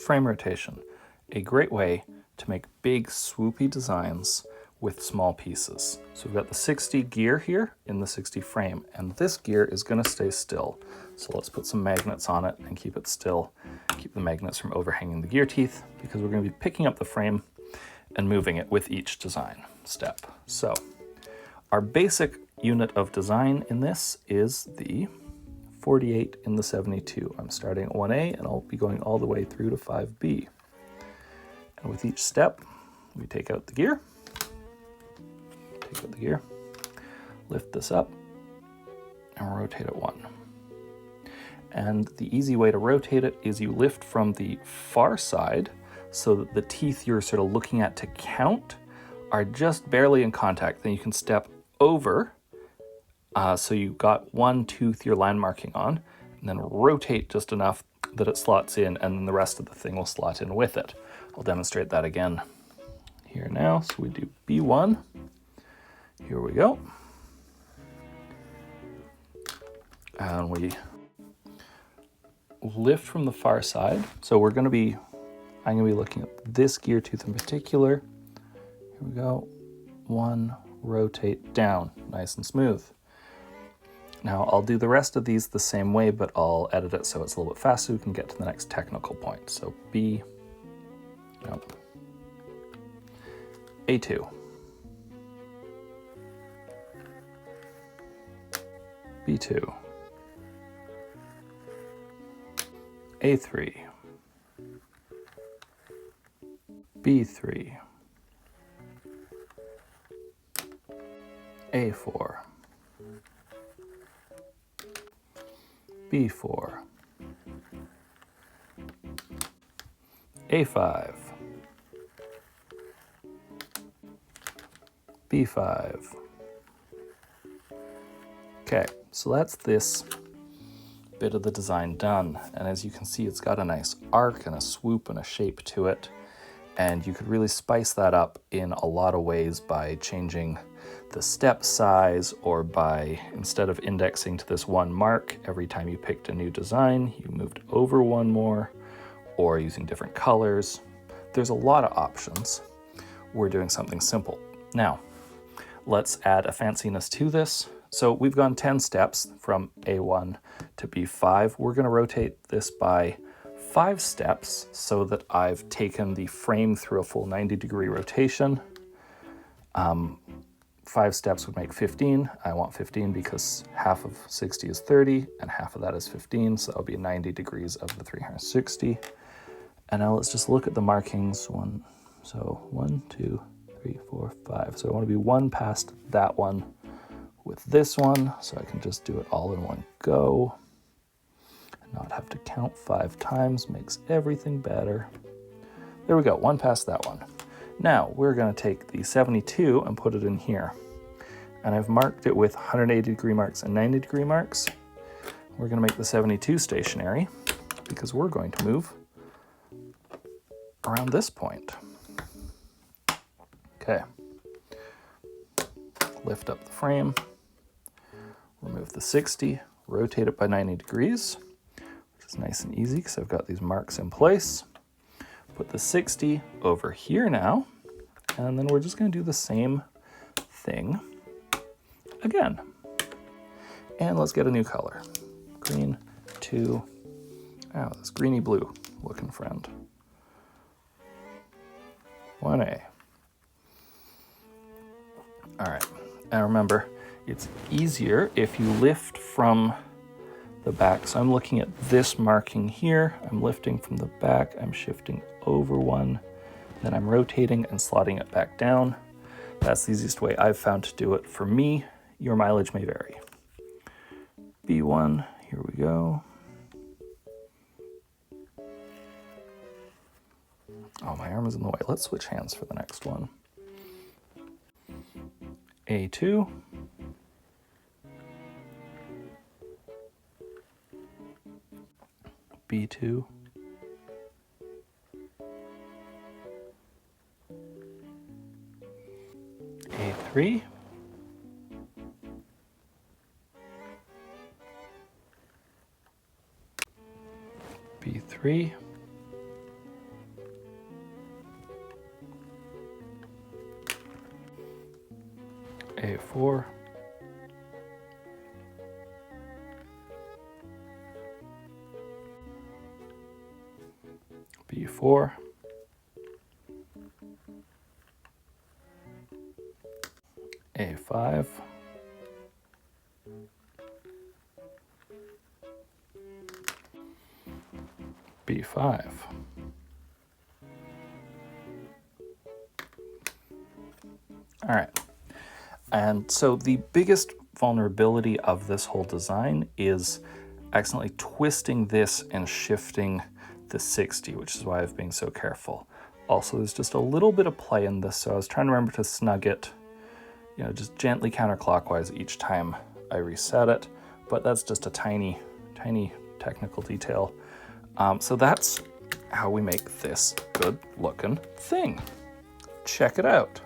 frame rotation, a great way to make big swoopy designs with small pieces. So we've got the 60 gear here in the 60 frame, and this gear is going to stay still. So let's put some magnets on it and keep it still, keep the magnets from overhanging the gear teeth, because we're going to be picking up the frame and moving it with each design step. So our basic unit of design in this is the 48 in the 72. I'm starting at 1A and I'll be going all the way through to 5B. And with each step, we take out the gear, lift this up, and rotate it 1. And the easy way to rotate it is you lift from the far side so that the teeth you're sort of looking at to count are just barely in contact. Then you can step over, so you've got one tooth you're line marking on, and then rotate just enough that it slots in, and then the rest of the thing will slot in with it. I'll demonstrate that again here now. So we do B1. Here we go. And we lift from the far side. So I'm going to be looking at this gear tooth in particular. Here we go. 1, rotate down, nice and smooth. Now I'll do the rest of these the same way, but I'll edit it so it's a little bit faster so we can get to the next technical point. So A2. B2. A3. B3. A4. B4. A5. B5. Okay, so that's this bit of the design done. And as you can see, it's got a nice arc and a swoop and a shape to it. And you could really spice that up in a lot of ways by changing the step size, or by, instead of indexing to this one mark every time you picked a new design, you moved over one more, or using different colors. There's a lot of options. We're doing something simple. Now, let's add a fanciness to this. So we've gone 10 steps from A1 to B5. We're going to rotate this by 5 steps so that I've taken the frame through a full 90-degree rotation. 5 steps would make 15. I want 15 because half of 60 is 30 and half of that is 15, so that'll be 90 degrees of the 360. And now let's just look at the markings. 1, 2, 3, 4, 5. So I want to be 1 past that one with this one, so I can just do it all in one go and not have to count 5 times. Makes everything better. There we go, 1 past that one. Now we're going to take the 72 and put it in here. And I've marked it with 180-degree marks and 90-degree marks. We're going to make the 72 stationary because we're going to move around this point. Okay. Lift up the frame, remove the 60, rotate it by 90 degrees, which is nice and easy because I've got these marks in place. Put the 60 over here now, and then we're just going to do the same thing again. And let's get a new color. Green 2. Oh, this greeny blue looking friend. 1A. All right, and remember, it's easier if you lift from the back. So I'm looking at this marking here. I'm lifting from the back. I'm shifting over one. Then I'm rotating and slotting it back down. That's the easiest way I've found to do it for me. Your mileage may vary. B1, here we go. Oh, my arm is in the way. Let's switch hands for the next one. A2. B2. A3. B3. A4, B4, A5, B5. All right. And so the biggest vulnerability of this whole design is accidentally twisting this and shifting the 60, which is why I've been so careful. Also, there's just a little bit of play in this, so I was trying to remember to snug it, you know, just gently counterclockwise each time I reset it, but that's just a tiny, tiny technical detail. So that's how we make this good looking thing. Check it out.